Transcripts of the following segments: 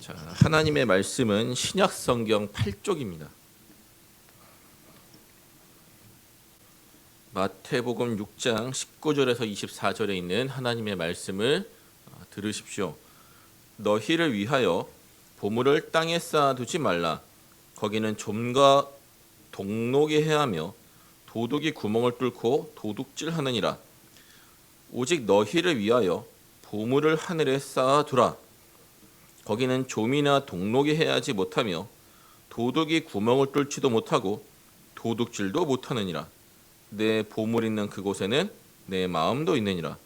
자, 하나님의 말씀은 신약 성경 8쪽입니다. 마태복음 6장 19절에서 24절에 있는 하나님의 말씀을 들으십시오. 너희를 위하여 보물을 땅에 쌓아두지 말라. 거기는 좀과 동록이 해하며 도둑이 구멍을 뚫고 도둑질하느니라. 오직 너희를 위하여 보물을 하늘에 쌓아두라. 거기는 좀이나 동록이 해하지 못하며 도둑이 구멍을 뚫지도 못하고 도둑질도 못하느니라. 내 보물 있는 그곳에는 내 마음도 있느니라.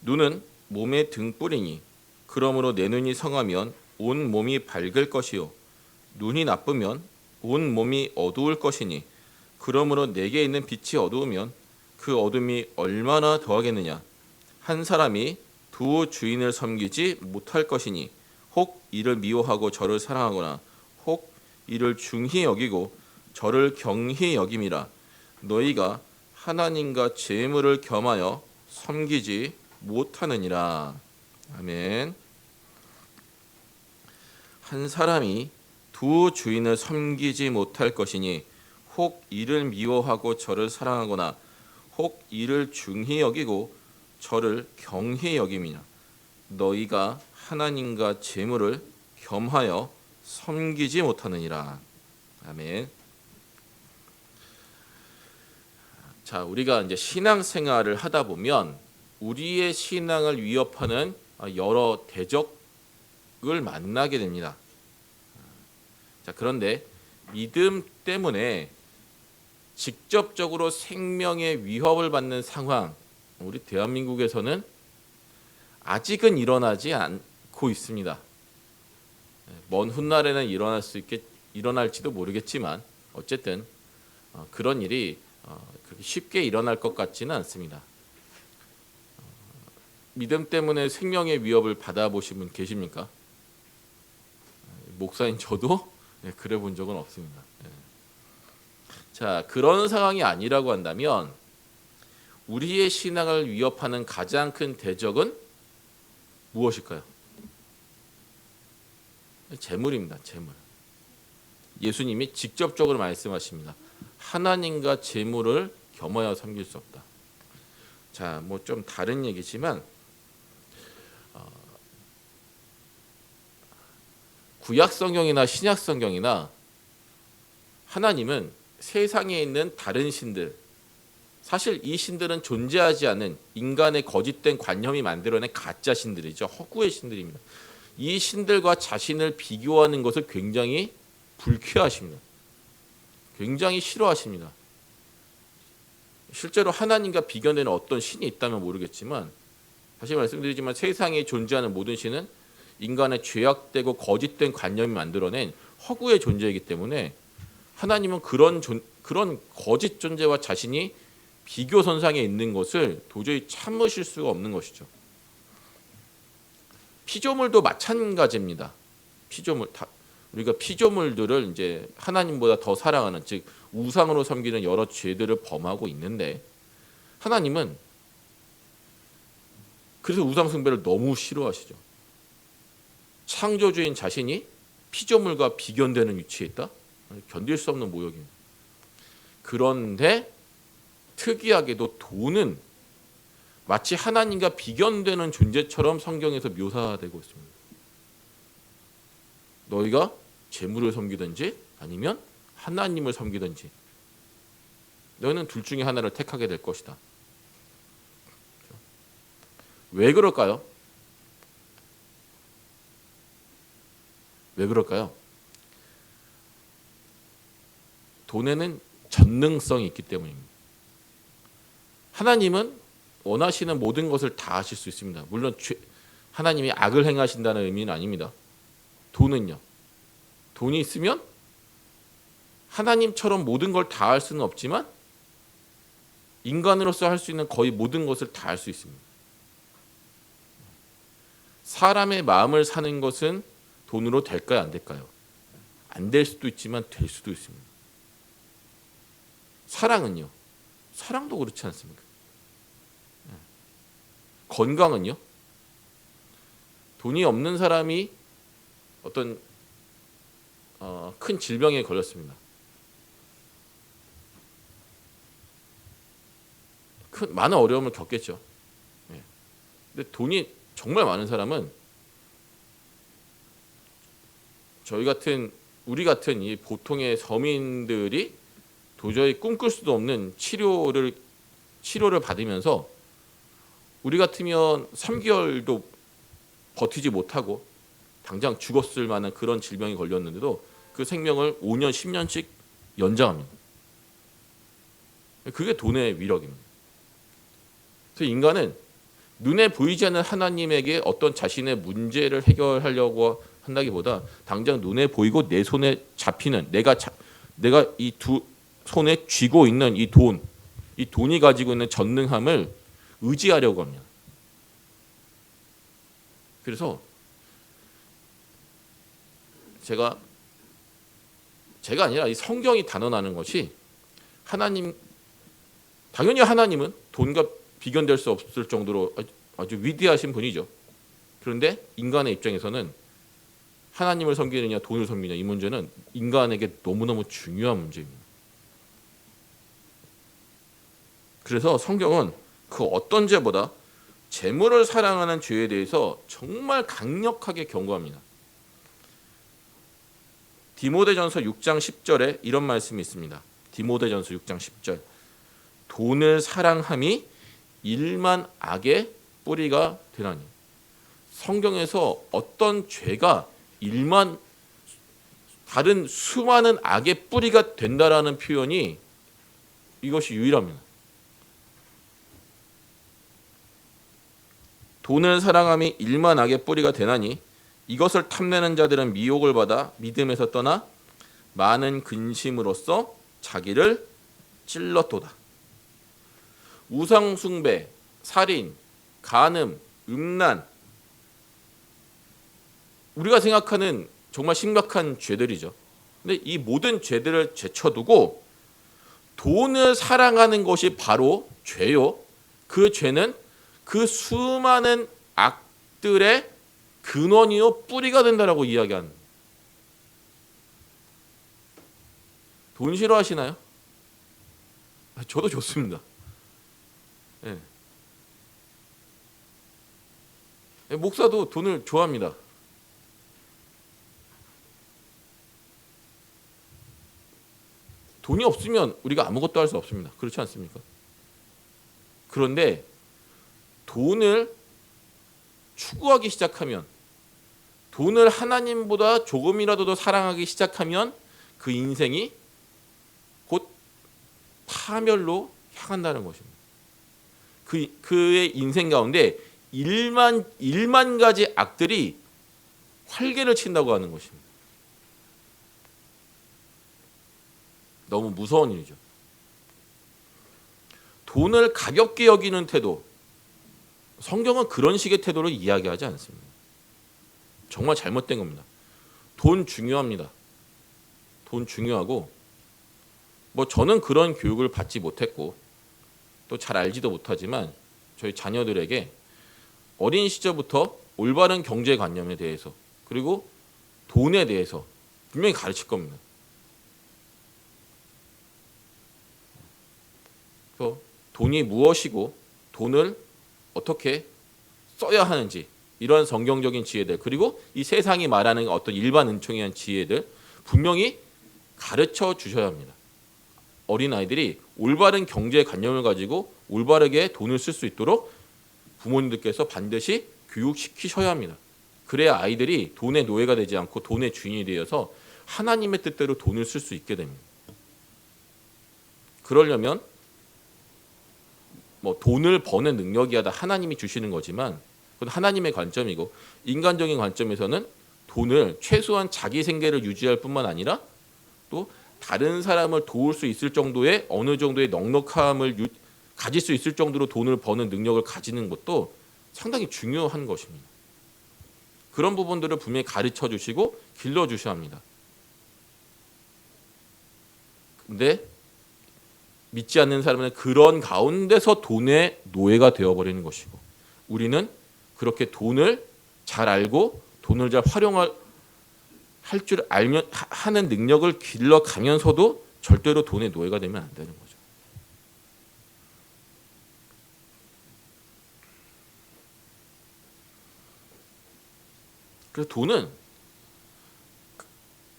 눈은 몸의 등불이니 그러므로 내 눈이 성하면 온 몸이 밝을 것이요 눈이 나쁘면 온 몸이 어두울 것이니 그러므로 내게 있는 빛이 어두우면 그 어둠이 얼마나 더하겠느냐. 한 사람이 두 주인을 섬기지 못할 것이니 혹 이를 미워하고 저를 사랑하거나 혹 이를 중히 여기고 저를 경히 여김이라. 너희가 하나님과 재물을 겸하여 섬기지 못하느니라. 아멘. 한 사람이 두 주인을 섬기지 못할 것이니 혹 이를 미워하고 저를 사랑하거나 혹 이를 중히 여기고 저를 경히 여김이라. 너희가 하나님과 재물을 겸하여 섬기지 못하느니라. 아멘. 자, 우리가 이제 신앙생활을 하다 보면 우리의 신앙을 위협하는 여러 대적을 만나게 됩니다. 자, 그런데 믿음 때문에 직접적으로 생명의 위협을 받는 상황, 우리 대한민국에서는 아직은 일어나지 않고 있습니다. 먼 훗날에는 일어날지도 모르겠지만 어쨌든 그런 일이 그렇게 쉽게 일어날 것 같지는 않습니다. 믿음 때문에 생명의 위협을 받아보신 분 계십니까? 목사인 저도 그래 본 적은 없습니다. 자, 그런 상황이 아니라고 한다면 우리의 신앙을 위협하는 가장 큰 대적은 무엇일까요? 재물입니다. 재물. 예수님이 직접적으로 말씀하십니다. 하나님과 재물을 겸하여 섬길 수 없다. 자, 뭐 좀 다른 얘기지만 구약 성경이나 신약 성경이나 하나님은 세상에 있는 다른 신들, 사실 이 신들은 존재하지 않은 인간의 거짓된 관념이 만들어낸 가짜 신들이죠. 허구의 신들입니다. 이 신들과 자신을 비교하는 것을 굉장히 불쾌하십니다. 굉장히 싫어하십니다. 실제로 하나님과 비교되는 어떤 신이 있다면 모르겠지만 다시 말씀드리지만 세상에 존재하는 모든 신은 인간의 죄악되고 거짓된 관념이 만들어낸 허구의 존재이기 때문에 하나님은 그런 거짓 존재와 자신이 비교선상에 있는 것을 도저히 참으실 수가 없는 것이죠. 피조물도 마찬가지입니다. 우리가 피조물들을 이제 하나님보다 더 사랑하는, 즉 우상으로 섬기는 여러 죄들을 범하고 있는데 하나님은 그래서 우상 숭배를 너무 싫어하시죠. 창조주인 자신이 피조물과 비견되는 위치에 있다? 견딜 수 없는 모욕입니다. 그런데 특이하게도 돈은 마치 하나님과 비견되는 존재처럼 성경에서 묘사되고 있습니다. 너희가 재물을 섬기든지 아니면 하나님을 섬기든지 너희는 둘 중에 하나를 택하게 될 것이다. 왜 그럴까요? 왜 그럴까요? 돈에는 전능성이 있기 때문입니다. 하나님은 원하시는 모든 것을 다 하실 수 있습니다. 물론 하나님이 악을 행하신다는 의미는 아닙니다. 돈은요. 돈이 있으면 하나님처럼 모든 걸 다 할 수는 없지만 인간으로서 할 수 있는 거의 모든 것을 다 할 수 있습니다. 사람의 마음을 사는 것은 돈으로 될까요? 안 될까요? 안 될 수도 있지만 될 수도 있습니다. 사랑은요? 사랑도 그렇지 않습니까? 건강은요? 돈이 없는 사람이 어떤 큰 질병에 걸렸습니다. 많은 어려움을 겪겠죠. 예. 근데 돈이 정말 많은 사람은 우리 같은 이 보통의 서민들이 도저히 꿈꿀 수도 없는 치료를 받으면서 우리 같으면 3개월도 버티지 못하고 당장 죽었을 만한 그런 질병이 걸렸는데도 그 생명을 5년, 10년씩 연장합니다. 그게 돈의 위력입니다. 그래서 인간은 눈에 보이지 않는 하나님에게 어떤 자신의 문제를 해결하려고 한다기보다 당장 눈에 보이고 내 손에 잡히는 내가 이 두 손에 쥐고 있는 이 돈이 가지고 있는 전능함을 의지하려고 합니다. 그래서 제가 아니라 이 성경이 단언하는 것이 당연히 하나님은 돈과 비견될 수 없을 정도로 아주 위대하신 분이죠. 그런데 인간의 입장에서는 하나님을 섬기느냐 돈을 섬기느냐 이 문제는 인간에게 너무너무 중요한 문제입니다. 그래서 성경은 그 어떤 죄보다 재물을 사랑하는 죄에 대해서 정말 강력하게 경고합니다. 디모데전서 6장 10절에 이런 말씀이 있습니다. 디모데전서 6장 10절. 돈을 사랑함이 일만 악의 뿌리가 되나니. 성경에서 어떤 죄가 다른 수많은 악의 뿌리가 된다라는 표현이 이것이 유일합니다. 돈을 사랑함이 일만 악의 뿌리가 되나니 이것을 탐내는 자들은 미혹을 받아 믿음에서 떠나 많은 근심으로써 자기를 찔렀도다. 우상숭배, 살인, 간음, 음란, 우리가 생각하는 정말 심각한 죄들이죠. 근데 이 모든 죄들을 제쳐두고 돈을 사랑하는 것이 바로 죄요. 그 죄는 그 수많은 악들의 근원이요 뿌리가 된다라고 이야기하는. 돈 싫어하시나요? 저도 좋습니다. 네. 목사도 돈을 좋아합니다. 돈이 없으면 우리가 아무것도 할 수 없습니다. 그렇지 않습니까? 그런데 돈을 추구하기 시작하면, 돈을 하나님보다 조금이라도 더 사랑하기 시작하면 그 인생이 곧 파멸로 향한다는 것입니다. 그의 인생 가운데 1만 가지 악들이 활개를 친다고 하는 것입니다. 너무 무서운 일이죠. 돈을 가볍게 여기는 태도, 성경은 그런 식의 태도를 이야기하지 않습니다. 정말 잘못된 겁니다. 돈 중요합니다. 돈 중요하고, 저는 그런 교육을 받지 못했고 또 잘 알지도 못하지만 저희 자녀들에게 어린 시절부터 올바른 경제관념에 대해서 그리고 돈에 대해서 분명히 가르칠 겁니다. 그래서 돈이 무엇이고 돈을 어떻게 써야 하는지, 이런 성경적인 지혜들, 그리고 이 세상이 말하는 어떤 일반 은총의 지혜들 분명히 가르쳐 주셔야 합니다. 어린아이들이 올바른 경제관념을 가지고 올바르게 돈을 쓸 수 있도록 부모님들께서 반드시 교육시키셔야 합니다. 그래야 아이들이 돈의 노예가 되지 않고 돈의 주인이 되어서 하나님의 뜻대로 돈을 쓸 수 있게 됩니다. 그러려면 돈을 버는 능력이야 다 하나님이 주시는 거지만 그건 하나님의 관점이고, 인간적인 관점에서는 돈을 최소한 자기 생계를 유지할 뿐만 아니라 또 다른 사람을 도울 수 있을 정도의 어느 정도의 넉넉함을 가질 수 있을 정도로 돈을 버는 능력을 가지는 것도 상당히 중요한 것입니다. 그런 부분들을 분명히 가르쳐 주시고 길러 주셔야 합니다. 근데 믿지 않는 사람은 그런 가운데서 돈의 노예가 되어버리는 것이고, 우리는 그렇게 돈을 잘 알고 돈을 잘 할 줄 알면 하는 능력을 길러가면서도 절대로 돈의 노예가 되면 안 되는 거죠. 그래서 돈은,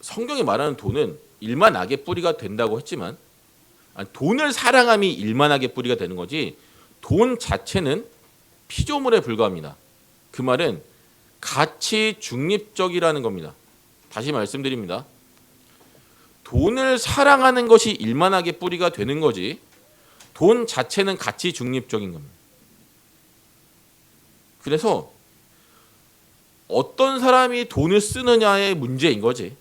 성경이 말하는 돈은 일만 악의 뿌리가 된다고 했지만, 돈을 사랑함이 일만 악의 뿌리가 되는 거지 돈 자체는 피조물에 불과합니다. 그 말은 가치 중립적이라는 겁니다. 다시 말씀드립니다. 돈을 사랑하는 것이 일만 악의 뿌리가 되는 거지 돈 자체는 가치 중립적인 겁니다. 그래서 어떤 사람이 돈을 쓰느냐의 문제인 거지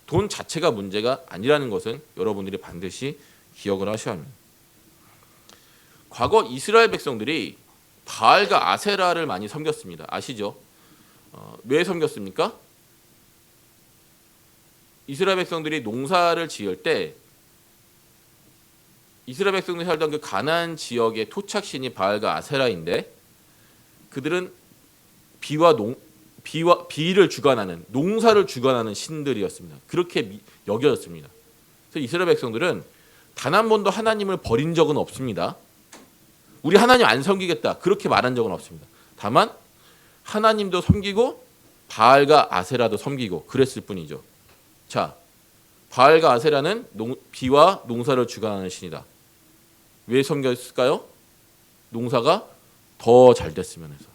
돈 자체가 문제가 아니라는 것은 여러분들이 반드시 기억을 하셔야 합니다. 과거 이스라엘 백성들이 바알과 아세라를 많이 섬겼습니다. 아시죠? 왜 섬겼습니까? 이스라엘 백성들이 농사를 지을 때 이스라엘 백성들이 살던 그 가나안 지역의 토착신이 바알과 아세라인데 그들은 비를 주관하는 농사를 주관하는 신들이었습니다. 그렇게 여겨졌습니다. 그래서 이스라엘 백성들은 단 한 번도 하나님을 버린 적은 없습니다. 우리 하나님 안 섬기겠다 그렇게 말한 적은 없습니다. 다만 하나님도 섬기고 바알과 아세라도 섬기고 그랬을 뿐이죠. 자, 바알과 아세라는 비와 농사를 주관하는 신이다. 왜 섬겼을까요? 농사가 더 잘 됐으면 해서.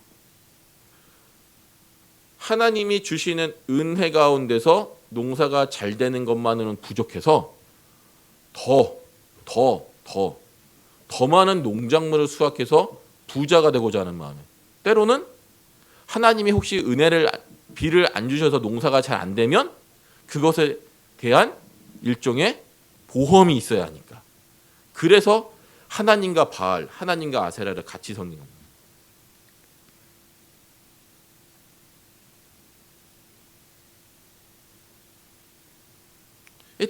하나님이 주시는 은혜 가운데서 농사가 잘 되는 것만으로는 부족해서 더 많은 농작물을 수확해서 부자가 되고자 하는 마음에, 때로는 하나님이 혹시 비를 안 주셔서 농사가 잘 안 되면 그것에 대한 일종의 보험이 있어야 하니까. 그래서 하나님과 바알, 하나님과 아세라를 같이 섬긴 겁니다.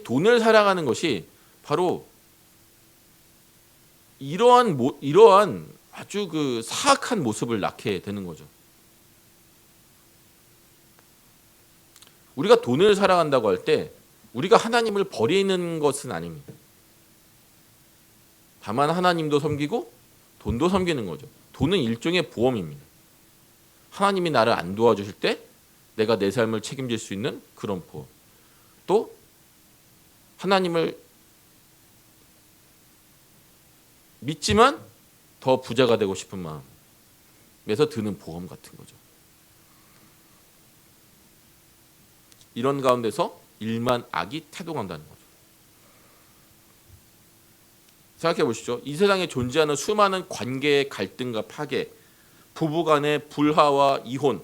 돈을 사랑하는 것이 바로 이러한 아주 그 사악한 모습을 낳게 되는 거죠. 우리가 돈을 사랑한다고 할 때 우리가 하나님을 버리는 것은 아닙니다. 다만 하나님도 섬기고 돈도 섬기는 거죠. 돈은 일종의 보험입니다. 하나님이 나를 안 도와주실 때 내가 내 삶을 책임질 수 있는 그런 보험. 또 하나님을 믿지만 더 부자가 되고 싶은 마음에서 드는 보험 같은 거죠. 이런 가운데서 일만 악이 태동한다는 거죠. 생각해 보시죠. 이 세상에 존재하는 수많은 관계의 갈등과 파괴, 부부 간의 불화와 이혼,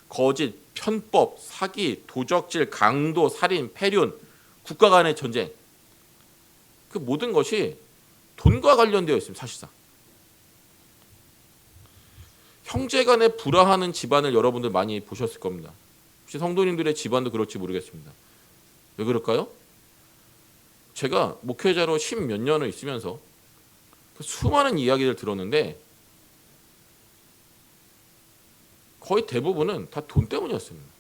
거짓, 편법, 사기, 도적질, 강도, 살인, 폐륜, 국가 간의 전쟁, 그 모든 것이 돈과 관련되어 있습니다. 사실상 형제 간에 불화하는 집안을 여러분들 많이 보셨을 겁니다. 혹시 성도님들의 집안도 그럴지 모르겠습니다. 왜 그럴까요? 제가 목회자로 10몇 년을 있으면서 수많은 이야기를 들었는데 거의 대부분은 다 돈 때문이었습니다.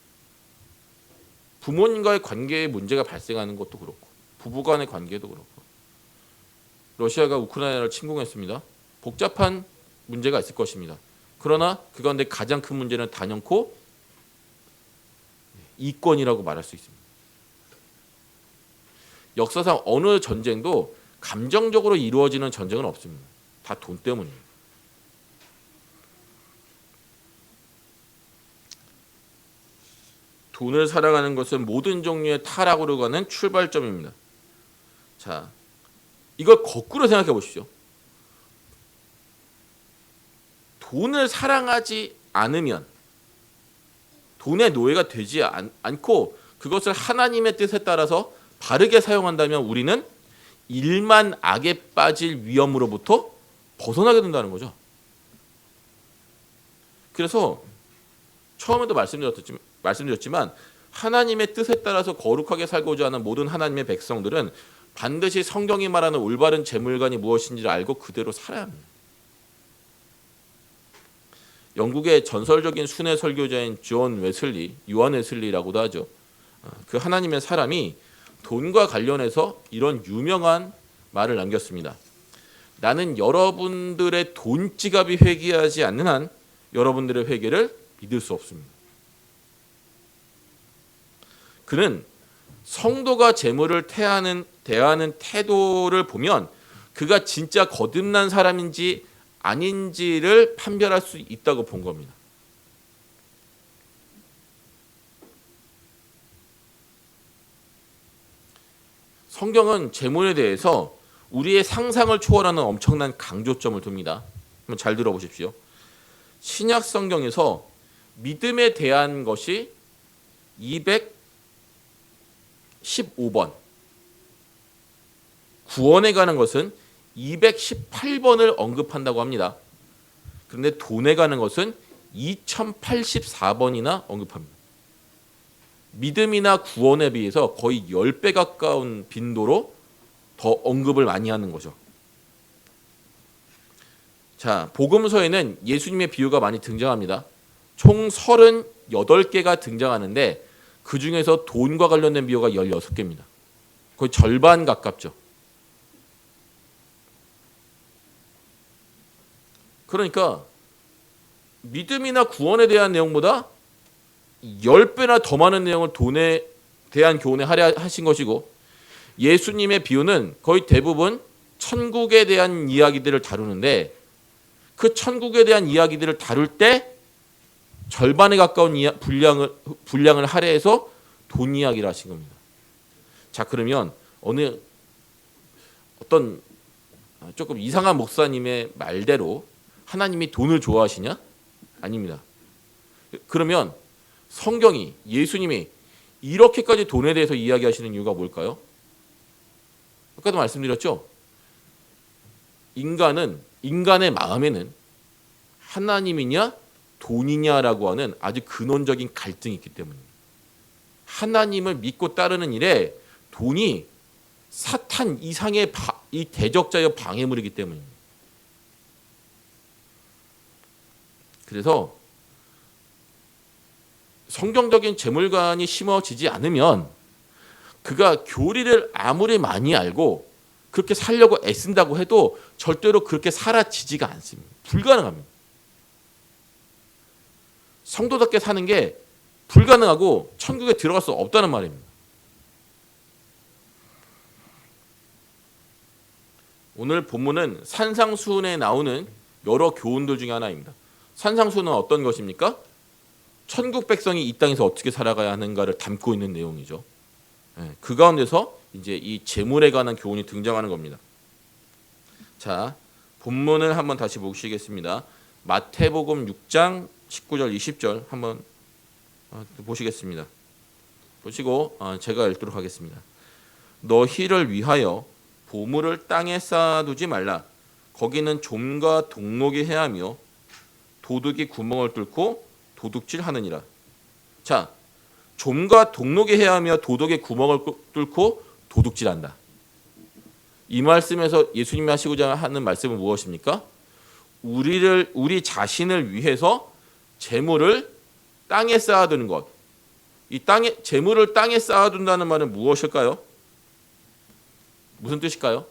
부모님과의 관계에 문제가 발생하는 것도 그렇고 부부 간의 관계도 그렇고. 러시아가 우크라이나를 침공했습니다. 복잡한 문제가 있을 것입니다. 그러나 그 가운데 가장 큰 문제는 단연코 이권이라고 말할 수 있습니다. 역사상 어느 전쟁도 감정적으로 이루어지는 전쟁은 없습니다. 다 돈 때문입니다. 돈을 사랑하는 것은 모든 종류의 타락으로 가는 출발점입니다. 자, 이걸 거꾸로 생각해 보십시오. 돈을 사랑하지 않으면, 돈의 노예가 되지 않고 그것을 하나님의 뜻에 따라서 바르게 사용한다면 우리는 일만 악에 빠질 위험으로부터 벗어나게 된다는 거죠. 그래서 처음에도 말씀드렸지만 하나님의 뜻에 따라서 거룩하게 살고자 하는 모든 하나님의 백성들은 반드시 성경이 말하는 올바른 재물관이 무엇인지를 알고 그대로 살아야 합니다. 영국의 전설적인 순회 설교자인 요한 웨슬리라고도 하죠. 그 하나님의 사람이 돈과 관련해서 이런 유명한 말을 남겼습니다. 나는 여러분들의 돈 지갑이 회개하지 않는 한 여러분들의 회개를 믿을 수 없습니다. 그는 성도가 재물을 대하는 태도를 보면 그가 진짜 거듭난 사람인지 아닌지를 판별할 수 있다고 본 겁니다. 성경은 재물에 대해서 우리의 상상을 초월하는 엄청난 강조점을 둡니다. 한번 잘 들어보십시오. 신약 성경에서 믿음에 대한 것이 215번, 구원에 관한 것은 218번을 언급한다고 합니다. 그런데 돈에 관한 것은 2084번이나 언급합니다. 믿음이나 구원에 비해서 거의 10배 가까운 빈도로 더 언급을 많이 하는 거죠. 자, 복음서에는 예수님의 비유가 많이 등장합니다. 총 38개가 등장하는데 그 중에서 돈과 관련된 비유가 16개입니다. 거의 절반 가깝죠. 그러니까 믿음이나 구원에 대한 내용보다 10배나 더 많은 내용을 돈에 대한 교훈에 할애하신 것이고, 예수님의 비유는 거의 대부분 천국에 대한 이야기들을 다루는데 그 천국에 대한 이야기들을 다룰 때 절반에 가까운 분량을 할애해서 돈 이야기를 하신 겁니다. 자, 그러면 어떤 조금 이상한 목사님의 말대로 하나님이 돈을 좋아하시냐? 아닙니다. 그러면 성경이, 예수님이 이렇게까지 돈에 대해서 이야기하시는 이유가 뭘까요? 아까도 말씀드렸죠. 인간의 마음에는 하나님이냐 돈이냐라고 하는 아주 근원적인 갈등이 있기 때문입니다. 하나님을 믿고 따르는 일에 돈이 사탄 이상의 이 대적자여 방해물이기 때문입니다. 그래서 성경적인 재물관이 심어지지 않으면 그가 교리를 아무리 많이 알고 그렇게 살려고 애쓴다고 해도 절대로 그렇게 살아지지가 않습니다. 불가능합니다. 성도답게 사는 게 불가능하고 천국에 들어갈 수 없다는 말입니다. 오늘 본문은 산상수훈에 나오는 여러 교훈들 중에 하나입니다. 산상수훈은 어떤 것입니까? 천국 백성이 이 땅에서 어떻게 살아가야 하는가를 담고 있는 내용이죠. 그 가운데서 이제 이 재물에 관한 교훈이 등장하는 겁니다. 자, 본문을 한번 다시 보시겠습니다. 마태복음 6장 19절 20절 한번 보시겠습니다. 보시고 제가 읽도록 하겠습니다. 너희를 위하여 보물을 땅에 쌓아두지 말라. 거기는 좀과 동록이 해하며 도둑이 구멍을 뚫고 도둑질하느니라. 자, 좀과 동록이 해하며 도둑의 구멍을 뚫고 도둑질한다. 이 말씀에서 예수님이 하시고자 하는 말씀은 무엇입니까? 우리 자신을 위해서 재물을 땅에 쌓아두는 것. 이 재물을 땅에 쌓아둔다는 말은 무엇일까요? 무슨 뜻일까요?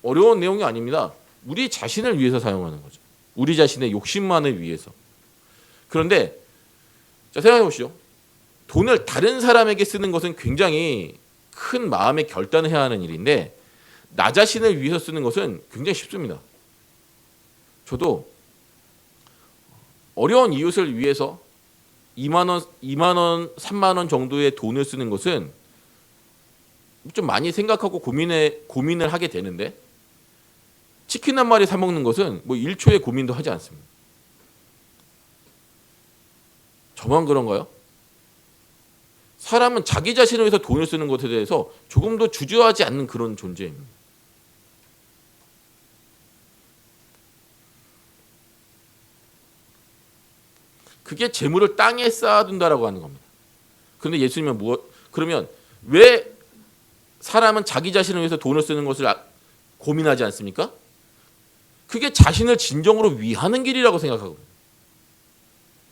어려운 내용이 아닙니다. 우리 자신을 위해서 사용하는 거죠. 우리 자신의 욕심만을 위해서. 그런데 자, 생각해 보시죠. 돈을 다른 사람에게 쓰는 것은 굉장히 큰 마음의 결단을 해야 하는 일인데 나 자신을 위해서 쓰는 것은 굉장히 쉽습니다. 저도 어려운 이웃을 위해서 2만 원, 3만 원 정도의 돈을 쓰는 것은 좀 많이 생각하고 고민을 하게 되는데 치킨 한 마리 사 먹는 것은 뭐 1초의 고민도 하지 않습니다. 저만 그런가요? 사람은 자기 자신을 위해서 돈을 쓰는 것에 대해서 조금도 주저하지 않는 그런 존재입니다. 그게 재물을 땅에 쌓아둔다라고 하는 겁니다. 그런데 예수님은 그러면 왜 사람은 자기 자신을 위해서 돈을 쓰는 것을 고민하지 않습니까? 그게 자신을 진정으로 위하는 길이라고 생각하거든요.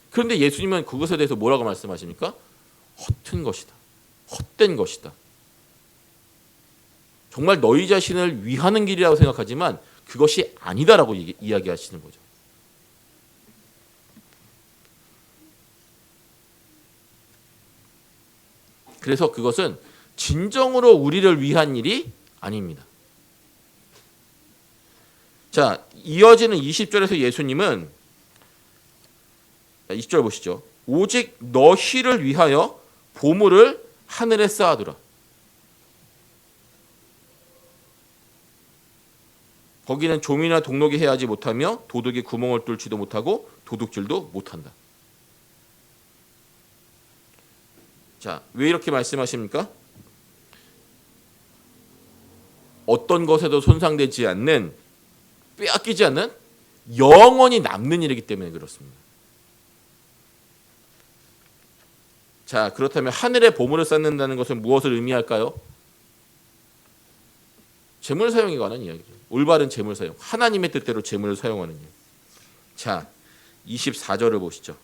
그런데 예수님은 그것에 대해서 뭐라고 말씀하십니까? 허튼 것이다. 헛된 것이다. 정말 너희 자신을 위하는 길이라고 생각하지만 그것이 아니다라고 이야기하시는 거죠. 그래서 그것은 진정으로 우리를 위한 일이 아닙니다. 자, 이어지는 20절에서 예수님은 20절 보시죠. 오직 너희를 위하여 보물을 하늘에 쌓아두라. 거기는 좀이나 동록이 해하지 못하며 도둑이 구멍을 뚫지도 못하고 도둑질도 못한다. 자, 왜 이렇게 말씀하십니까? 어떤 것에도 손상되지 않는, 빼앗기지 않는 영원히 남는 일이기 때문에 그렇습니다. 자, 그렇다면 하늘에 보물을 쌓는다는 것은 무엇을 의미할까요? 재물 사용에 관한 이야기죠. 올바른 재물 사용, 하나님의 뜻대로 재물을 사용하는 일. 자, 24절을 보시죠.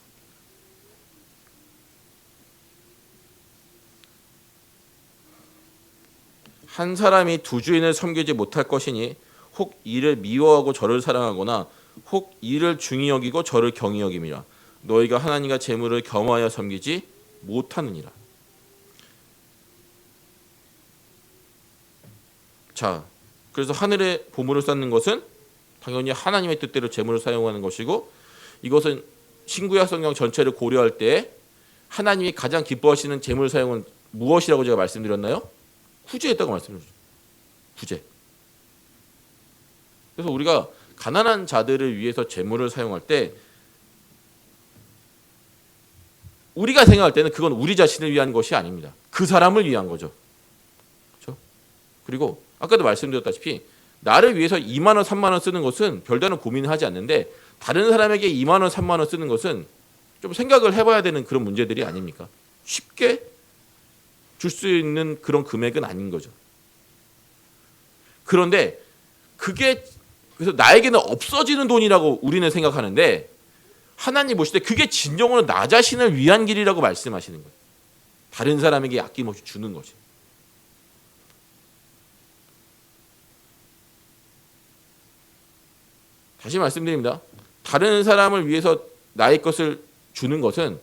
한 사람이 두 주인을 섬기지 못할 것이니 혹 이를 미워하고 저를 사랑하거나 혹 이를 중히 여기고 저를 경히 여김이라. 너희가 하나님과 재물을 겸하여 섬기지 못하느니라. 자, 그래서 하늘에 보물을 쌓는 것은 당연히 하나님의 뜻대로 재물을 사용하는 것이고, 이것은 신구약 성경 전체를 고려할 때 하나님이 가장 기뻐하시는 재물 사용은 무엇이라고 제가 말씀드렸나요? 구제했다고 말씀드렸죠. 구제. 그래서 우리가 가난한 자들을 위해서 재물을 사용할 때 우리가 생각할 때는 그건 우리 자신을 위한 것이 아닙니다. 그 사람을 위한 거죠. 그렇죠? 그리고 아까도 말씀드렸다시피 나를 위해서 2만 원, 3만 원 쓰는 것은 별다른 고민을 하지 않는데 다른 사람에게 2만 원, 3만 원 쓰는 것은 좀 생각을 해봐야 되는 그런 문제들이 아닙니까? 쉽게 줄 수 있는 그런 금액은 아닌 거죠. 그런데 그게 그래서 나에게는 없어지는 돈이라고 우리는 생각하는데 하나님 보실 때 그게 진정으로 나 자신을 위한 길이라고 말씀하시는 거예요. 다른 사람에게 아낌없이 주는 거지. 다시 말씀드립니다. 다른 사람을 위해서 나의 것을 주는 것은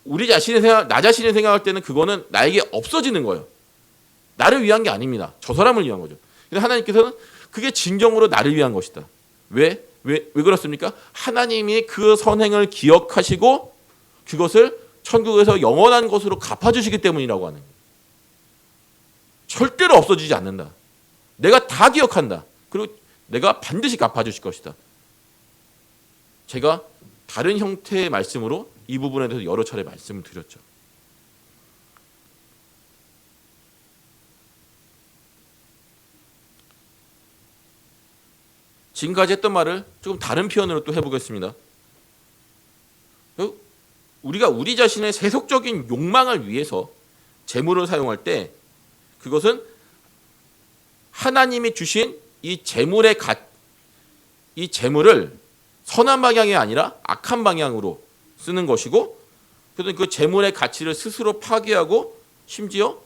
우리 자신의 생각, 나 자신을 생각할 때는 그거는 나에게 없어지는 거예요. 나를 위한 게 아닙니다. 저 사람을 위한 거죠. 근데 하나님께서는 그게 진정으로 나를 위한 것이다. 왜 그렇습니까? 하나님이 그 선행을 기억하시고 그것을 천국에서 영원한 것으로 갚아주시기 때문이라고 하는 거예요. 절대로 없어지지 않는다. 내가 다 기억한다. 그리고 내가 반드시 갚아주실 것이다. 제가 다른 형태의 말씀으로 이 부분에 대해서 여러 차례 말씀을 드렸죠. 지금까지 했던 말을 조금 다른 표현으로 또 해보겠습니다. 우리가 우리 자신의 세속적인 욕망을 위해서 재물을 사용할 때 그것은 하나님이 주신 이 재물을 선한 방향이 아니라 악한 방향으로 쓰는 것이고, 그래서 그 재물의 가치를 스스로 파괴하고 심지어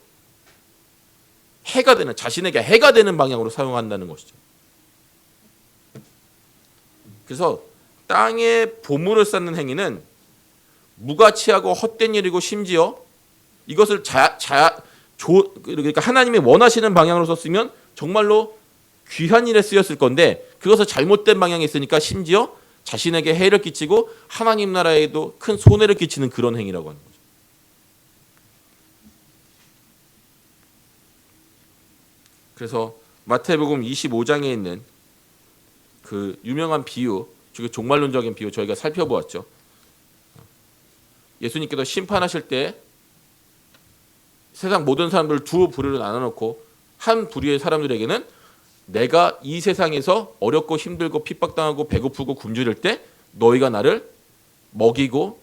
해가 되는, 자신에게 해가 되는 방향으로 사용한다는 것이죠. 그래서 땅에 보물을 쌓는 행위는 무가치하고 헛된 일이고 심지어 이것을 그러니까 하나님이 원하시는 방향으로 썼으면 정말로 귀한 일에 쓰였을 건데 그것을 잘못된 방향에 쓰니까 심지어 자신에게 해를 끼치고 하나님 나라에도 큰 손해를 끼치는 그런 행위라고 하는 거죠. 그래서 마태복음 25장에 있는 그 유명한 비유, 즉 종말론적인 비유 저희가 살펴보았죠. 예수님께서 심판하실 때 세상 모든 사람들을 두 부류로 나눠놓고 한 부류의 사람들에게는 내가 이 세상에서 어렵고 힘들고 핍박당하고 배고프고 굶주릴 때 너희가 나를 먹이고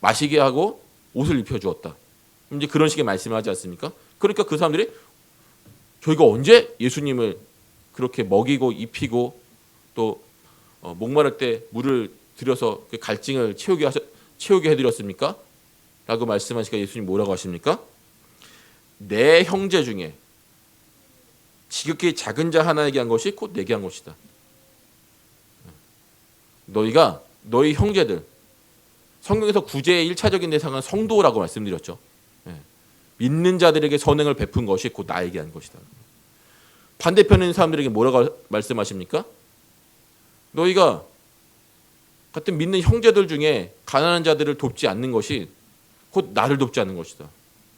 마시게 하고 옷을 입혀주었다. 이제 그런 식의 말씀을 하지 않습니까? 그러니까 그 사람들이 저희가 언제 예수님을 그렇게 먹이고 입히고 또 목마를 때 물을 들여서 그 갈증을 채우게 해드렸습니까? 라고 말씀하시니까 예수님 뭐라고 하십니까? 내 형제 중에 지극히 작은 자 하나에게 한 것이 곧 내게 한 것이다. 너희가 너희 형제들, 성경에서 구제의 1차적인 대상은 성도라고 말씀드렸죠. 믿는 자들에게 선행을 베푼 것이 곧 나에게 한 것이다. 반대편에 있는 사람들에게 뭐라고 말씀하십니까? 너희가 같은 믿는 형제들 중에 가난한 자들을 돕지 않는 것이 곧 나를 돕지 않는 것이다.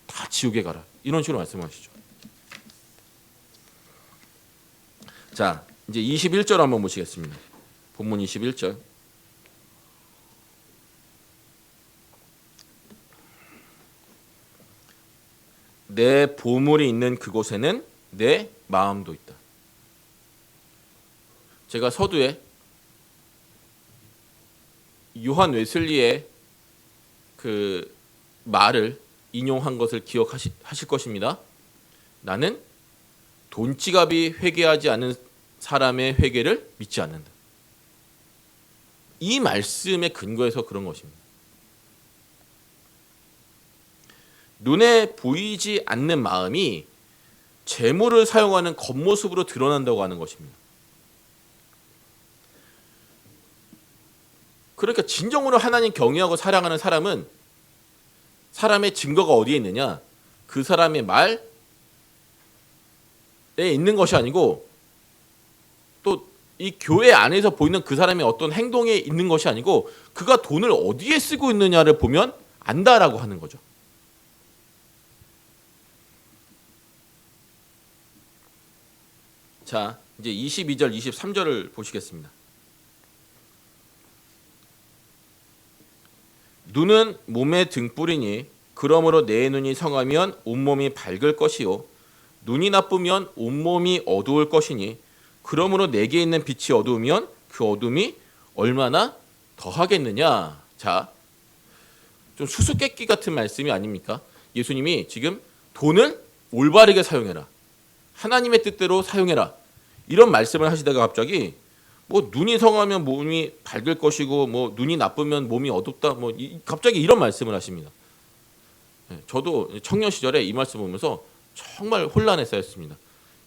다 지옥에 가라. 이런 식으로 말씀하시죠. 자, 이제 21절 한번 보시겠습니다. 본문 21절. 내 보물이 있는 그곳에는 내 마음도 있다. 제가 서두에 요한 웨슬리의 그 말을 인용한 것을 기억하실 것입니다. 나는 돈지갑이 회개하지 않은 사람의 회개를 믿지 않는다. 이 말씀에 근거해서 그런 것입니다. 눈에 보이지 않는 마음이 재물을 사용하는 겉모습으로 드러난다고 하는 것입니다. 그러니까 진정으로 하나님 경외하고 사랑하는 사람은 사람의 증거가 어디에 있느냐? 그 사람의 말에 있는 것이 아니고 또 이 교회 안에서 보이는 그 사람의 어떤 행동에 있는 것이 아니고 그가 돈을 어디에 쓰고 있느냐를 보면 안다라고 하는 거죠. 자, 이제 22절, 23절을 보시겠습니다. 눈은 몸의 등불이니 그러므로 내 눈이 성하면 온몸이 밝을 것이요 눈이 나쁘면 온몸이 어두울 것이니 그러므로 내게 있는 빛이 어두우면 그 어둠이 얼마나 더하겠느냐. 자, 좀 수수께끼 같은 말씀이 아닙니까? 예수님이 지금 돈을 올바르게 사용해라. 하나님의 뜻대로 사용해라. 이런 말씀을 하시다가 갑자기 뭐 눈이 성하면 몸이 밝을 것이고 뭐 눈이 나쁘면 몸이 어둡다. 뭐 갑자기 이런 말씀을 하십니다. 저도 청년 시절에 이 말씀 보면서 정말 혼란했었습니다.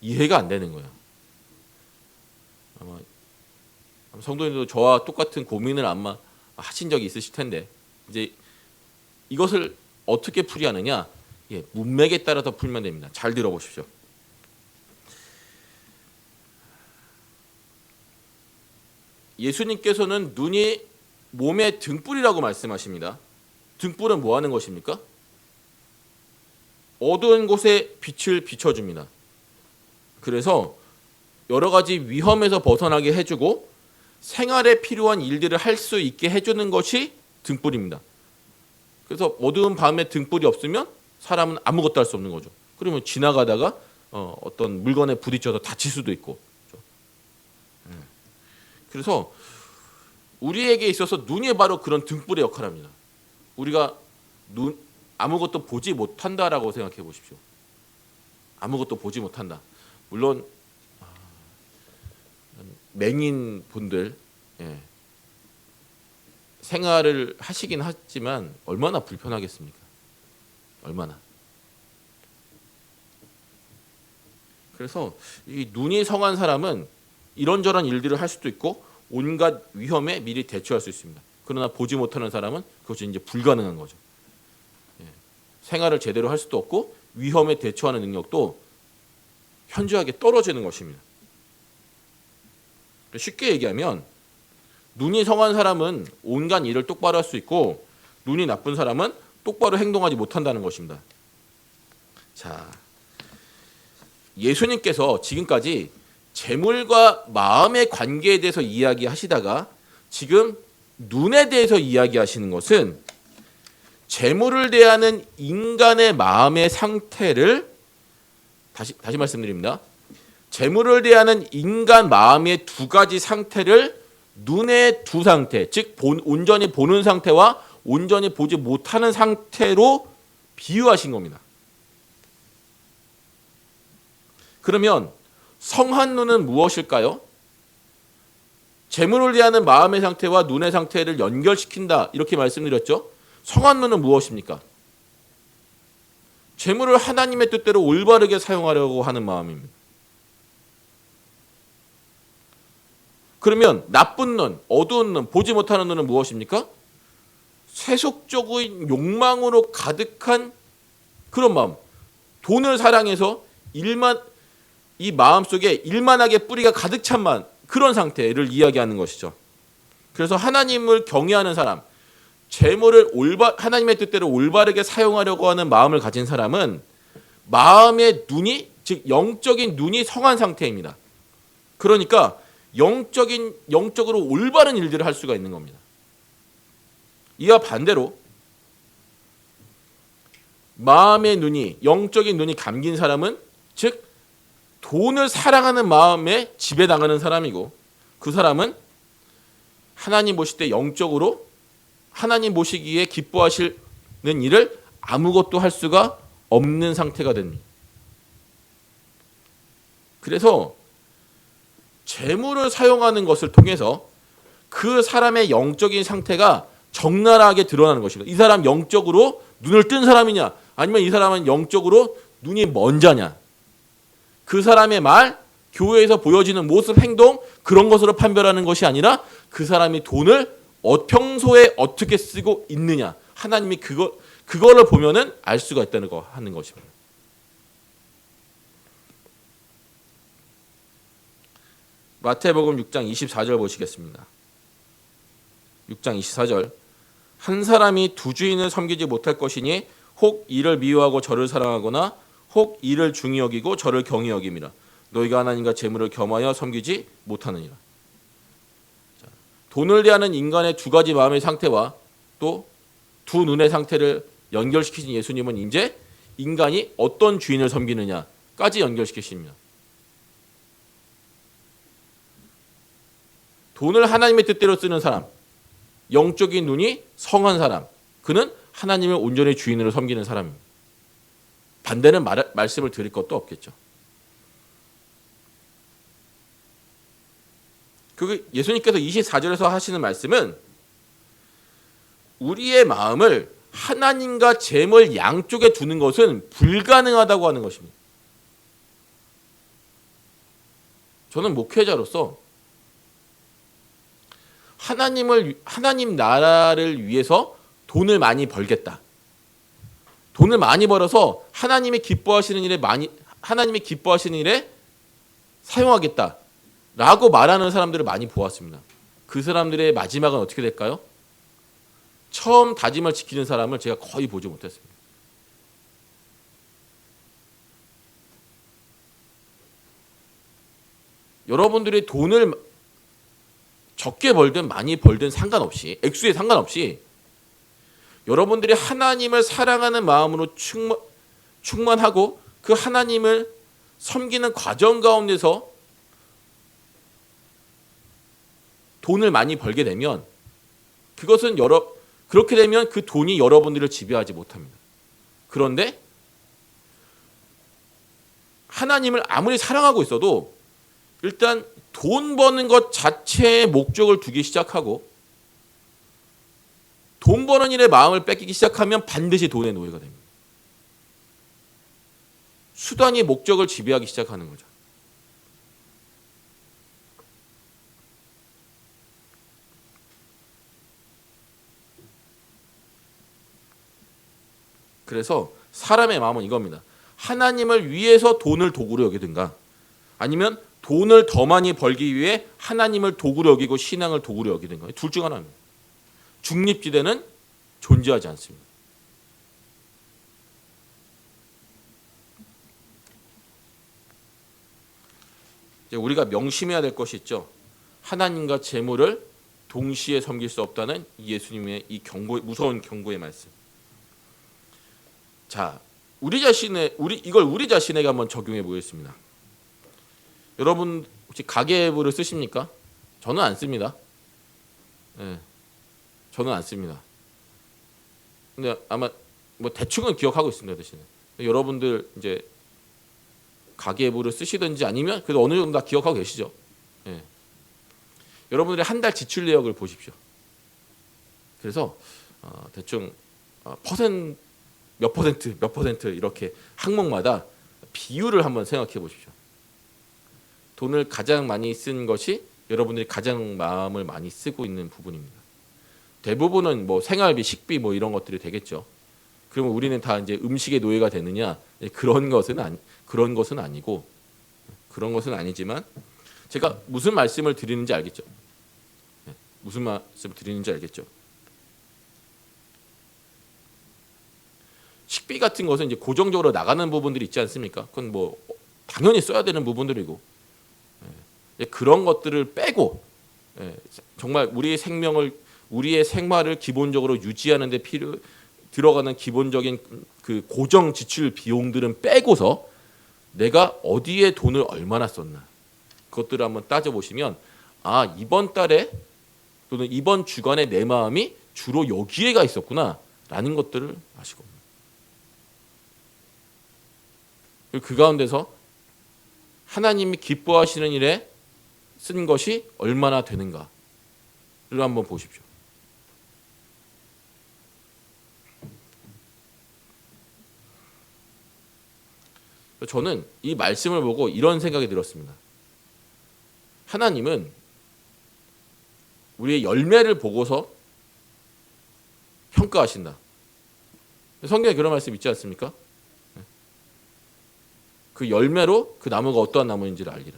이해가 안 되는 거예요. 아마 성도님도 저와 똑같은 고민을 아마 하신 적이 있으실 텐데 이제 이것을 어떻게 풀이하느냐? 문맥에 따라서 풀면 됩니다. 잘 들어보십시오. 예수님께서는 눈이 몸의 등불이라고 말씀하십니다. 등불은 뭐 하는 것입니까? 어두운 곳에 빛을 비춰줍니다. 그래서 여러 가지 위험에서 벗어나게 해주고 생활에 필요한 일들을 할 수 있게 해주는 것이 등불입니다. 그래서 어두운 밤에 등불이 없으면 사람은 아무것도 할 수 없는 거죠. 그러면 지나가다가 어떤 물건에 부딪혀서 다칠 수도 있고. 그래서 우리에게 있어서 눈이 바로 그런 등불의 역할을 합니다. 우리가 아무것도 보지 못한다라고 생각해 보십시오. 아무것도 보지 못한다. 물론 맹인 분들 생활을 하시긴 하지만 얼마나 불편하겠습니까? 얼마나. 그래서 이 눈이 성한 사람은 이런저런 일들을 할 수도 있고 온갖 위험에 미리 대처할 수 있습니다. 그러나 보지 못하는 사람은 그것이 이제 불가능한 거죠. 생활을 제대로 할 수도 없고 위험에 대처하는 능력도 현저하게 떨어지는 것입니다. 쉽게 얘기하면 눈이 성한 사람은 온갖 일을 똑바로 할 수 있고 눈이 나쁜 사람은 똑바로 행동하지 못한다는 것입니다. 자, 예수님께서 지금까지 재물과 마음의 관계에 대해서 이야기하시다가 지금 눈에 대해서 이야기하시는 것은 재물을 대하는 인간의 마음의 상태를 다시 말씀드립니다. 재물을 대하는 인간 마음의 두 가지 상태를 눈의 두 상태, 즉 온전히 보는 상태와 온전히 보지 못하는 상태로 비유하신 겁니다. 그러면 성한 눈은 무엇일까요? 재물을 대하는 마음의 상태와 눈의 상태를 연결시킨다 이렇게 말씀드렸죠. 성한 눈은 무엇입니까? 재물을 하나님의 뜻대로 올바르게 사용하려고 하는 마음입니다. 그러면 나쁜 눈, 어두운 눈, 보지 못하는 눈은 무엇입니까? 세속적인 욕망으로 가득한 그런 마음. 돈을 사랑해서 이 마음속에 일만하게 뿌리가 가득 찬 그런 상태를 이야기하는 것이죠. 그래서 하나님을 경외하는 사람, 재물을 하나님의 뜻대로 올바르게 사용하려고 하는 마음을 가진 사람은 마음의 눈이, 즉 영적인 눈이 성한 상태입니다. 그러니까 영적으로 올바른 일들을 할 수가 있는 겁니다. 이와 반대로 마음의 눈이, 영적인 눈이 감긴 사람은 즉 돈을 사랑하는 마음에 지배당하는 사람이고, 그 사람은 하나님 보실 때 영적으로 하나님 보시기에 기뻐하시는 일을 아무것도 할 수가 없는 상태가 됩니다. 그래서 재물을 사용하는 것을 통해서 그 사람의 영적인 상태가 적나라하게 드러나는 것입니다. 이 사람 영적으로 눈을 뜬 사람이냐, 아니면 이 사람은 영적으로 눈이 먼 자냐, 그 사람의 말, 교회에서 보여지는 모습, 행동, 그런 것으로 판별하는 것이 아니라 그 사람이 돈을 평소에 어떻게 쓰고 있느냐, 하나님이 그거를 보면은 알 수가 있다는 거 하는 것입니다. 마태복음 6장 24절 보시겠습니다. 6장 24절. 한 사람이 두 주인을 섬기지 못할 것이니 혹 이를 미워하고 저를 사랑하거나 혹 이를 중히 여기고 저를 경히 여김이라. 너희가 하나님과 재물을 겸하여 섬기지 못하느니라. 자, 돈을 대하는 인간의 두 가지 마음의 상태와 또 두 눈의 상태를 연결시키신 예수님은 이제 인간이 어떤 주인을 섬기느냐까지 연결시키십니다. 돈을 하나님의 뜻대로 쓰는 사람, 영적인 눈이 성한 사람, 그는 하나님을 온전히 주인으로 섬기는 사람입니다. 반대는 말씀을 드릴 것도 없겠죠. 예수님께서 24절에서 하시는 말씀은 우리의 마음을 하나님과 재물 양쪽에 두는 것은 불가능하다고 하는 것입니다. 저는 목회자로서 하나님 나라를 위해서 돈을 많이 벌겠다. 돈을 많이 벌어서 하나님이 기뻐하시는 일에 사용하겠다라고 말하는 사람들을 많이 보았습니다. 그 사람들의 마지막은 어떻게 될까요? 처음 다짐을 지키는 사람을 제가 거의 보지 못했습니다. 여러분들이 돈을 적게 벌든 많이 벌든 상관없이, 액수에 상관없이 여러분들이 하나님을 사랑하는 마음으로 충만하고 그 하나님을 섬기는 과정 가운데서 돈을 많이 벌게 되면 그렇게 되면 그 돈이 여러분들을 지배하지 못합니다. 그런데 하나님을 아무리 사랑하고 있어도 일단 돈 버는 것 자체에 목적을 두기 시작하고 돈 버는 일에 마음을 뺏기기 시작하면 반드시 돈의 노예가 됩니다. 수단이 목적을 지배하기 시작하는 거죠. 그래서 사람의 마음은 이겁니다. 하나님을 위해서 돈을 도구로 여기든가 아니면 돈을 더 많이 벌기 위해 하나님을 도구로 여기고 신앙을 도구로 여기든가, 둘 중 하나입니다. 중립지대는 존재하지 않습니다. 이제 우리가 명심해야 될 것이 있죠. 하나님과 재물을 동시에 섬길 수 없다는 예수님의 이 무서운 경고의 말씀. 자, 우리 자신에게 한번 적용해 보겠습니다. 여러분 혹시 가계부를 쓰십니까? 저는 안 씁니다. 네, 저는 안 씁니다. 근데 아마 뭐 대충은 기억하고 있습니다, 대신에. 여러분들 이제 가계부를 쓰시든지 아니면 그래도 어느 정도 다 기억하고 계시죠. 네. 여러분들의 한 달 지출 내역을 보십시오. 그래서 대충 몇 퍼센트, 몇 퍼센트 이렇게 항목마다 비율을 한번 생각해 보십시오. 돈을 가장 많이 쓴 것이 여러분들이 가장 마음을 많이 쓰고 있는 부분입니다. 대부분은 뭐 생활비, 식비 뭐 이런 것들이 되겠죠. 그러면 우리는 다 이제 음식의 노예가 되느냐? 그런 것은 아니고 그런 것은 아니지만 제가 무슨 말씀을 드리는지 알겠죠? 무슨 말씀을 드리는지 알겠죠? 식비 같은 것은 이제 고정적으로 나가는 부분들이 있지 않습니까? 그건 뭐 당연히 써야 되는 부분들이고 그런 것들을 빼고 정말 우리의 생활을 기본적으로 유지하는 데 들어가는 기본적인 그 고정 지출 비용들은 빼고서 내가 어디에 돈을 얼마나 썼나 그것들을 한번 따져보시면 이번 달에 또는 이번 주간에 내 마음이 주로 여기에 가 있었구나 라는 것들을 아시고 그 가운데서 하나님이 기뻐하시는 일에 쓴 것이 얼마나 되는가를 한번 보십시오. 저는 이 말씀을 보고 이런 생각이 들었습니다. 하나님은 우리의 열매를 보고서 평가하신다. 성경에 그런 말씀 있지 않습니까? 그 열매로 그 나무가 어떠한 나무인지를 알리라.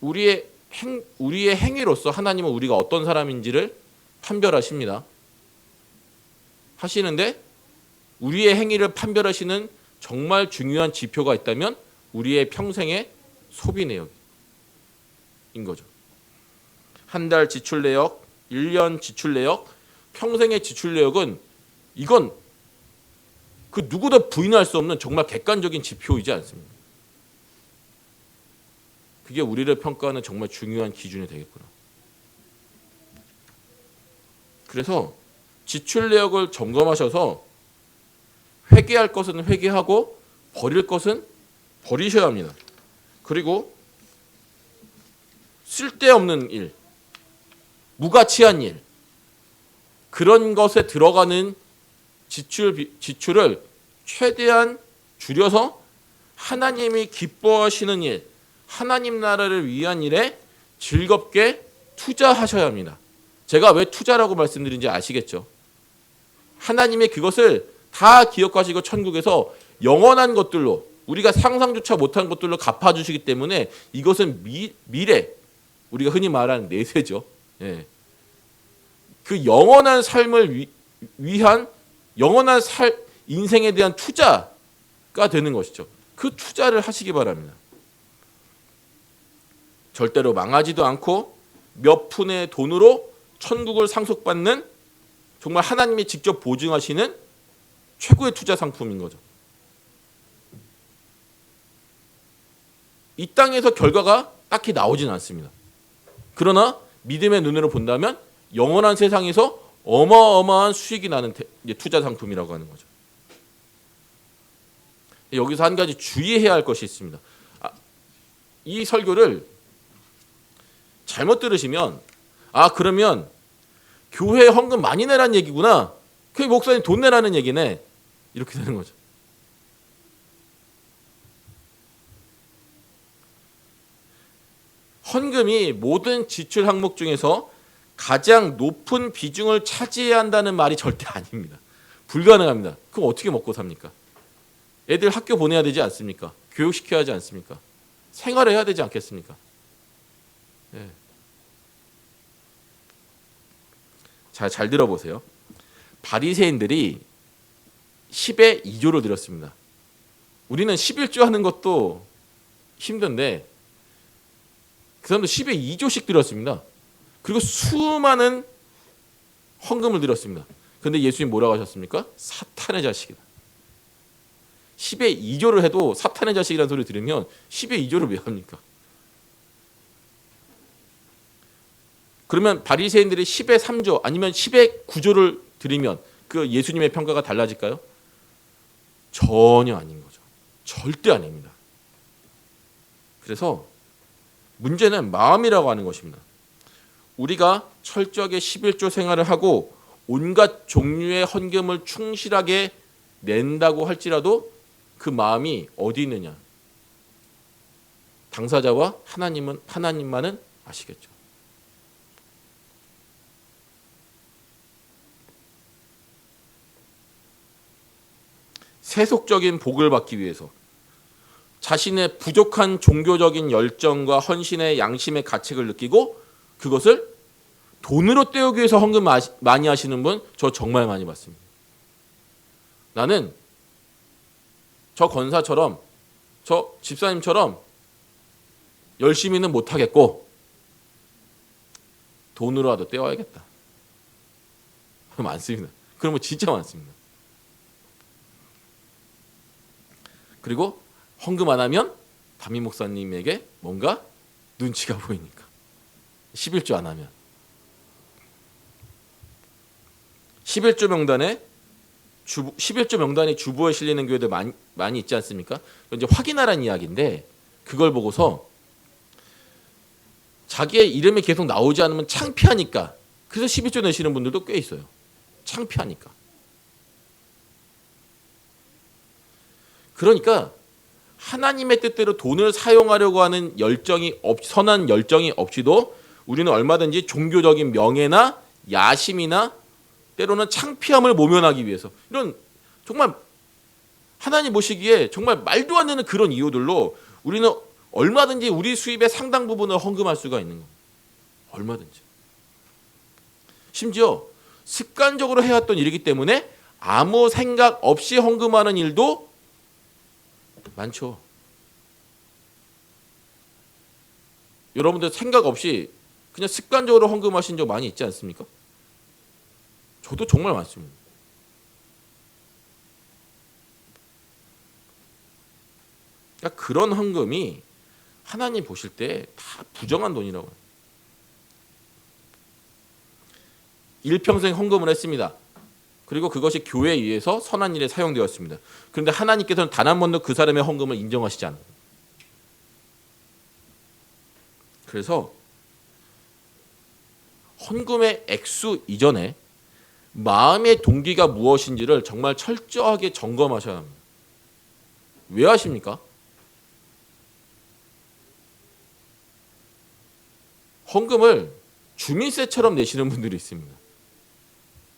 우리의 행위로서 하나님은 우리가 어떤 사람인지를 판별하십니다. 하시는데 우리의 행위를 판별하시는 정말 중요한 지표가 있다면 우리의 평생의 소비 내역인 거죠. 한 달 지출 내역, 1년 지출 내역, 평생의 지출 내역은 이건 그 누구도 부인할 수 없는 정말 객관적인 지표이지 않습니까? 그게 우리를 평가하는 정말 중요한 기준이 되겠구나. 그래서 지출 내역을 점검하셔서 회개할 것은 회개하고 버릴 것은 버리셔야 합니다. 그리고 쓸데없는 일, 무가치한 일, 그런 것에 들어가는 지출을 최대한 줄여서 하나님이 기뻐하시는 일, 하나님 나라를 위한 일에 즐겁게 투자하셔야 합니다. 제가 왜 투자라고 말씀드린지 아시겠죠? 하나님이 그것을 다 기억하시고 천국에서 영원한 것들로 우리가 상상조차 못한 것들로 갚아주시기 때문에 이것은 미래, 우리가 흔히 말하는 내세죠. 그 영원한 삶을 위한 영원한 인생에 대한 투자가 되는 것이죠. 그 투자를 하시기 바랍니다. 절대로 망하지도 않고 몇 푼의 돈으로 천국을 상속받는 정말 하나님이 직접 보증하시는 최고의 투자 상품인 거죠. 이 땅에서 결과가 딱히 나오진 않습니다. 그러나 믿음의 눈으로 본다면 영원한 세상에서 어마어마한 수익이 나는 투자 상품이라고 하는 거죠. 여기서 한 가지 주의해야 할 것이 있습니다. 이 설교를 잘못 들으시면 그러면 교회에 헌금 많이 내라는 얘기구나. 그 목사님 돈 내라는 얘기네. 이렇게 되는 거죠. 헌금이 모든 지출 항목 중에서 가장 높은 비중을 차지해야 한다는 말이 절대 아닙니다. 불가능합니다. 그럼 어떻게 먹고 삽니까? 애들 학교 보내야 되지 않습니까? 교육시켜야 하지 않습니까? 생활을 해야 되지 않겠습니까? 잘 들어보세요. 바리새인들이 10의 2조를 드렸습니다. 우리는 11조 하는 것도 힘든데 그 사람도 10의 2조씩 드렸습니다. 그리고 수많은 헌금을 드렸습니다. 그런데 예수님 뭐라고 하셨습니까? 사탄의 자식이다. 10의 2조를 해도 사탄의 자식이라는 소리 들으면 10의 2조를 왜 합니까? 그러면 바리새인들이 10의 3조 아니면 10의 9조를 드리면 그 예수님의 평가가 달라질까요? 전혀 아닌 거죠. 절대 아닙니다. 그래서 문제는 마음이라고 하는 것입니다. 우리가 철저하게 11조 생활을 하고 온갖 종류의 헌금을 충실하게 낸다고 할지라도 그 마음이 어디 있느냐. 당사자와 하나님만은 아시겠죠. 세속적인 복을 받기 위해서 자신의 부족한 종교적인 열정과 헌신의 양심의 가책을 느끼고 그것을 돈으로 때우기 위해서 헌금 많이 하시는 분 저 정말 많이 봤습니다. 나는 저 권사처럼 저 집사님처럼 열심히는 못하겠고 돈으로라도 떼어야겠다. 많습니다. 그런 거 진짜 많습니다. 그리고 헌금 안 하면 담임 목사님에게 뭔가 눈치가 보이니까 11조 안 하면 11조 명단이 주보에 실리는 교회들 많이 있지 않습니까? 이제 확인하라는 이야기인데 그걸 보고서 자기의 이름이 계속 나오지 않으면 창피하니까 그래서 11조 내시는 분들도 꽤 있어요. 창피하니까. 그러니까 하나님의 뜻대로 돈을 사용하려고 하는 선한 열정이 없이도 우리는 얼마든지 종교적인 명예나 야심이나 때로는 창피함을 모면하기 위해서 이런 정말 하나님 보시기에 정말 말도 안 되는 그런 이유들로 우리는 얼마든지 우리 수입의 상당 부분을 헌금할 수가 있는 겁니다. 얼마든지. 심지어 습관적으로 해왔던 일이기 때문에 아무 생각 없이 헌금하는 일도 많죠. 여러분들 생각 없이 그냥 습관적으로 헌금하신 적 많이 있지 않습니까? 저도 정말 많습니다. 그러니까 그런 헌금이 하나님 보실 때 다 부정한 돈이라고 해요. 일평생 헌금을 했습니다. 그리고 그것이 교회에 의해서 선한 일에 사용되었습니다. 그런데 하나님께서는 단 한 번도 그 사람의 헌금을 인정하시지 않아요. 그래서 헌금의 액수 이전에 마음의 동기가 무엇인지를 정말 철저하게 점검하셔야 합니다. 왜 하십니까? 헌금을 주민세처럼 내시는 분들이 있습니다.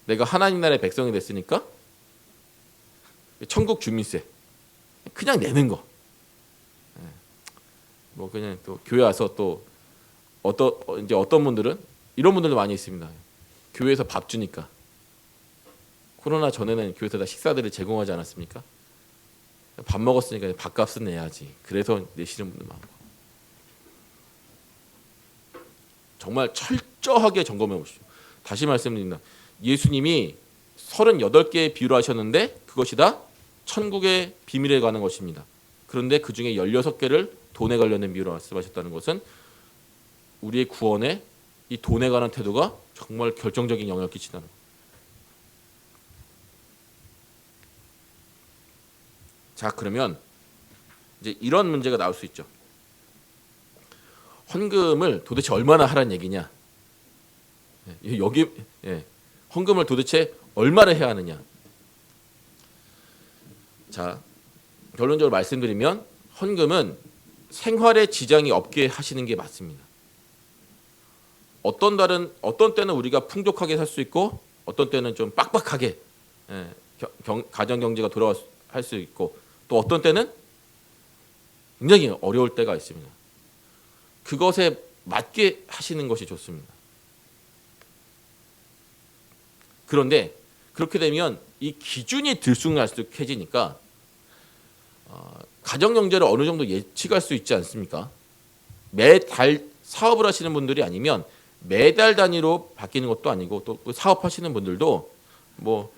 내가 하나님 나라의 백성이 됐으니까 천국 주민세 그냥 내는 거. 뭐 그냥 또 교회 와서 또 어떤 분들은 이런 분들도 많이 있습니다. 교회에서 밥 주니까 코로나 전에는 교회에서 다 식사들을 제공하지 않았습니까? 밥 먹었으니까 밥값은 내야지. 그래서 내시는 분들 많고. 정말 철저하게 점검해 보십시오. 다시 말씀드립니다. 예수님이 38개의 비유를 하셨는데 그것이 다 천국의 비밀에 관한 것입니다. 그런데 그중에 16개를 돈에 관련된 비유로 말씀하셨다는 것은 우리의 구원에 이 돈에 관한 태도가 정말 결정적인 영향을 끼친다는 거예요. 자, 그러면 이제 이런 문제가 나올 수 있죠. 헌금을 도대체 얼마나 하라는 얘기냐? 여기 헌금을 도대체 얼마를 해야 하느냐? 자, 결론적으로 말씀드리면 헌금은 생활에 지장이 없게 하시는 게 맞습니다. 어떤 때는 우리가 풍족하게 살 수 있고 어떤 때는 좀 빡빡하게 가정 경제가 돌아갈 수 있고 또 어떤 때는 굉장히 어려울 때가 있습니다. 그것에 맞게 하시는 것이 좋습니다. 그런데 그렇게 되면 이 기준이 들쑥날쑥해지니까 가정 경제를 어느 정도 예측할 수 있지 않습니까? 매달 사업을 하시는 분들이 아니면 매달 단위로 바뀌는 것도 아니고 또 사업하시는 분들도 뭐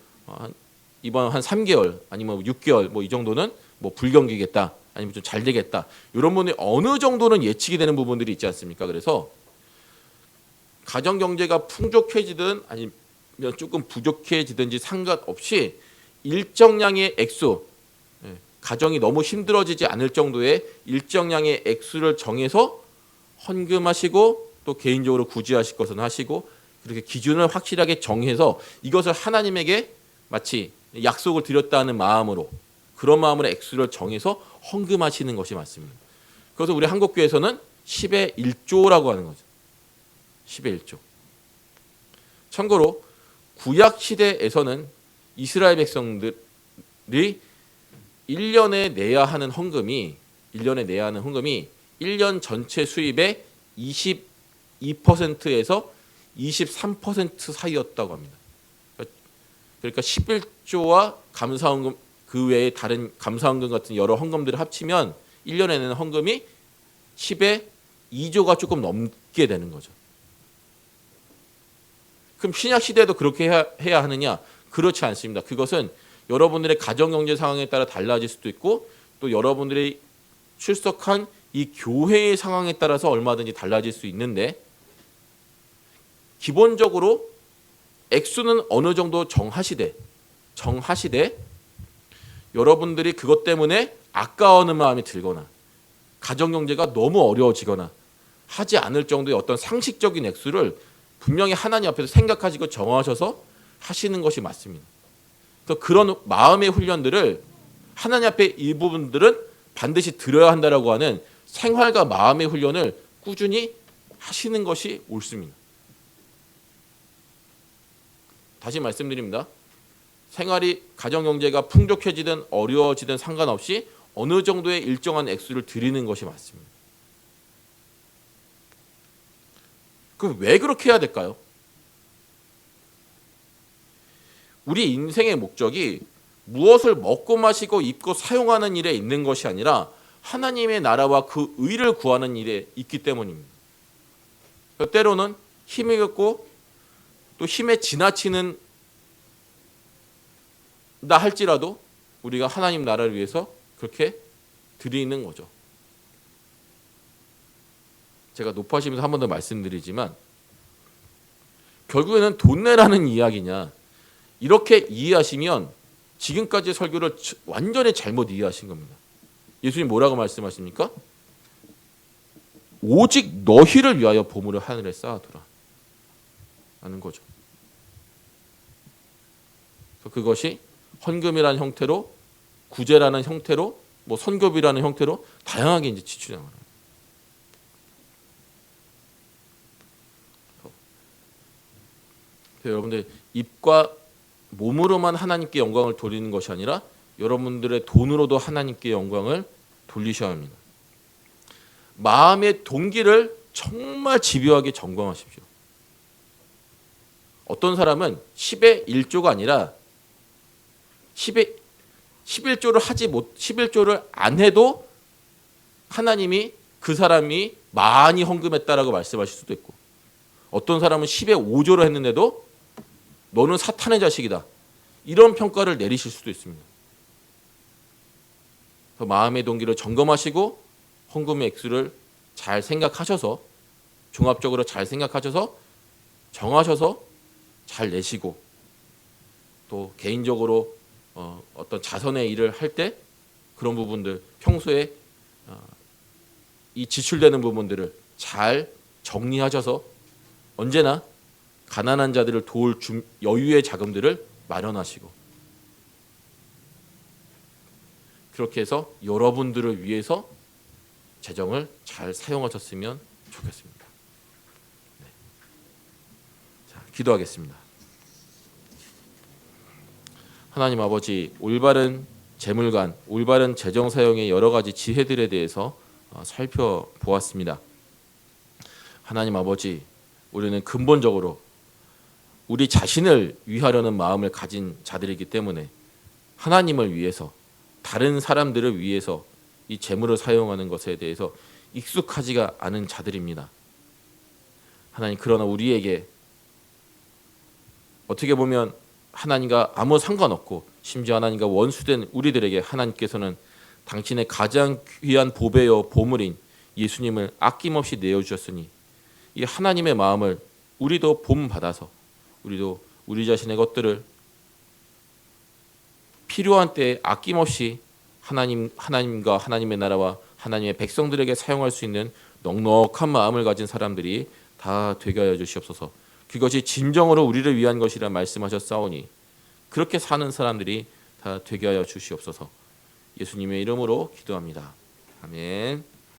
이번 한 3개월 아니면 6개월 뭐 이 정도는 뭐 불경기겠다 아니면 좀 잘 되겠다 이런 분이 어느 정도는 예측이 되는 부분들이 있지 않습니까? 그래서 가정 경제가 풍족해지든 아니면 조금 부족해지든지 상관없이 일정량의 액수, 가정이 너무 힘들어지지 않을 정도의 일정량의 액수를 정해서 헌금하시고 또 개인적으로 구제하실 것은 하시고 그렇게 기준을 확실하게 정해서 이것을 하나님에게 마치 약속을 드렸다는 마음으로, 그런 마음으로 액수를 정해서 헌금하시는 것이 맞습니다. 그래서 우리 한국교회에서는 10의 1조라고 하는 거죠. 10의 1조. 참고로 구약 시대에서는 이스라엘 백성들이 1년에 내야 하는 헌금이 1년 전체 수입의 22%에서 23% 사이였다고 합니다. 그러니까 11조와 감사헌금, 그 외에 다른 감사헌금 같은 여러 헌금들을 합치면 1년에 내는 헌금이 10의 2조가 조금 넘게 되는 거죠. 그럼 신약 시대에도 그렇게 해야 하느냐? 그렇지 않습니다. 그것은 여러분들의 가정경제 상황에 따라 달라질 수도 있고, 또 여러분들이 출석한 이 교회의 상황에 따라서 얼마든지 달라질 수 있는데, 기본적으로 액수는 어느 정도 정하시되 여러분들이 그것 때문에 아까워하는 마음이 들거나 가정경제가 너무 어려워지거나 하지 않을 정도의 어떤 상식적인 액수를 분명히 하나님 앞에서 생각하시고 정하셔서 하시는 것이 맞습니다. 그래서 그런 마음의 훈련들을 하나님 앞에 이 부분들은 반드시 들어야 한다라고 하는 생활과 마음의 훈련을 꾸준히 하시는 것이 옳습니다. 다시 말씀드립니다. 생활이 가정경제가 풍족해지든 어려워지든 상관없이 어느 정도의 일정한 액수를 드리는 것이 맞습니다. 그럼 왜 그렇게 해야 될까요? 우리 인생의 목적이 무엇을 먹고 마시고 입고 사용하는 일에 있는 것이 아니라 하나님의 나라와 그 의를 구하는 일에 있기 때문입니다. 때로는 힘이 없고 또 힘에 지나치는 나 할지라도 우리가 하나님 나라를 위해서 그렇게 드리는 거죠. 제가 높아지면서 한 번 더 말씀드리지만 결국에는 돈 내라는 이야기냐, 이렇게 이해하시면 지금까지의 설교를 완전히 잘못 이해하신 겁니다. 예수님 뭐라고 말씀하십니까? 오직 너희를 위하여 보물을 하늘에 쌓아두라 하는 거죠. 그것이 헌금이라는 형태로, 구제라는 형태로, 뭐 선교비라는 형태로 다양하게 이제 지출해 나가요. 여러분들 입과 몸으로만 하나님께 영광을 돌리는 것이 아니라 여러분들의 돈으로도 하나님께 영광을 돌리셔야 합니다. 마음의 동기를 정말 집요하게 점검하십시오. 어떤 사람은 10의 1조가 아니라 11조를 안 해도 하나님이 그 사람이 많이 헌금했다라고 말씀하실 수도 있고, 어떤 사람은 10의 5조를 했는데도 너는 사탄의 자식이다, 이런 평가를 내리실 수도 있습니다. 마음의 동기를 점검하시고 헌금의 액수를 잘 생각하셔서, 종합적으로 잘 생각하셔서 정하셔서 잘 내시고, 또 개인적으로 어떤 자선의 일을 할 때 그런 부분들, 평소에 이 지출되는 부분들을 잘 정리하셔서 언제나 가난한 자들을 도울 여유의 자금들을 마련하시고, 그렇게 해서 여러분들을 위해서 재정을 잘 사용하셨으면 좋겠습니다. 네. 자, 기도하겠습니다. 하나님 아버지, 올바른 재물관, 올바른 재정 사용의 여러 가지 지혜들에 대해서 살펴보았습니다. 하나님 아버지, 우리는 근본적으로 우리 자신을 위하려는 마음을 가진 자들이기 때문에 하나님을 위해서, 다른 사람들을 위해서 이 재물을 사용하는 것에 대해서 익숙하지가 않은 자들입니다. 하나님, 그러나 우리에게 어떻게 보면 하나님과 아무 상관없고 심지어 하나님과 원수된 우리들에게 하나님께서는 당신의 가장 귀한 보배여 보물인 예수님을 아낌없이 내어주셨으니, 이 하나님의 마음을 우리도 본받아서 우리도 우리 자신의 것들을 필요한 때에 아낌없이 하나님과 하나님의 나라와 하나님의 백성들에게 사용할 수 있는 넉넉한 마음을 가진 사람들이 다 되게 하여 주시옵소서. 그것이 진정으로 우리를 위한 것이라 말씀하셨사오니 그렇게 사는 사람들이 다 되게 하여 주시옵소서. 예수님의 이름으로 기도합니다. 아멘.